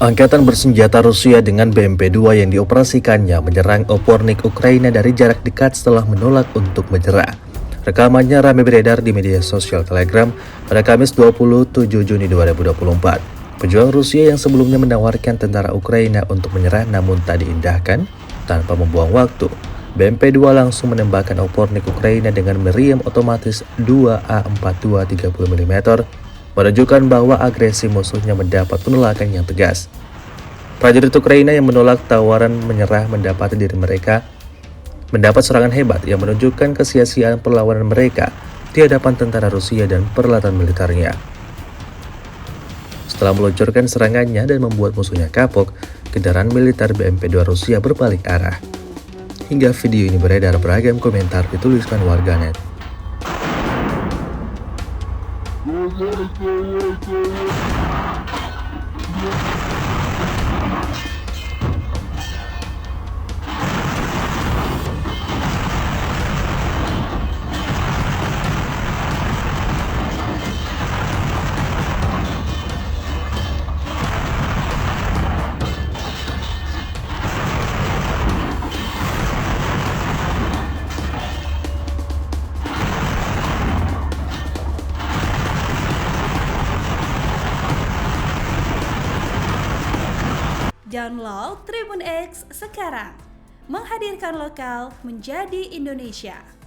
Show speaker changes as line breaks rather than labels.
Angkatan bersenjata Rusia dengan BMP-2 yang dioperasikannya menyerang Opornik Ukraina dari jarak dekat setelah menolak untuk menyerah. Rekamannya ramai beredar di media sosial Telegram pada Kamis 27 Juni 2024. Pejuang Rusia yang sebelumnya menawarkan tentara Ukraina untuk menyerah namun tak diindahkan tanpa membuang waktu. BMP-2 langsung menembakkan Opornik Ukraina dengan meriam otomatis 2A42 30 mm, menunjukkan bahwa agresi musuhnya mendapat penolakan yang tegas. Prajurit Ukraina yang menolak tawaran menyerah mendapat serangan hebat yang menunjukkan kesia-siaan perlawanan mereka di hadapan tentara Rusia dan peralatan militernya. Setelah meluncurkan serangannya dan membuat musuhnya kapok, kendaraan militer BMP-2 Rusia berbalik arah. Hingga video ini beredar, beragam komentar dituliskan warganet.
Download Tribun X sekarang, menghadirkan lokal menjadi Indonesia.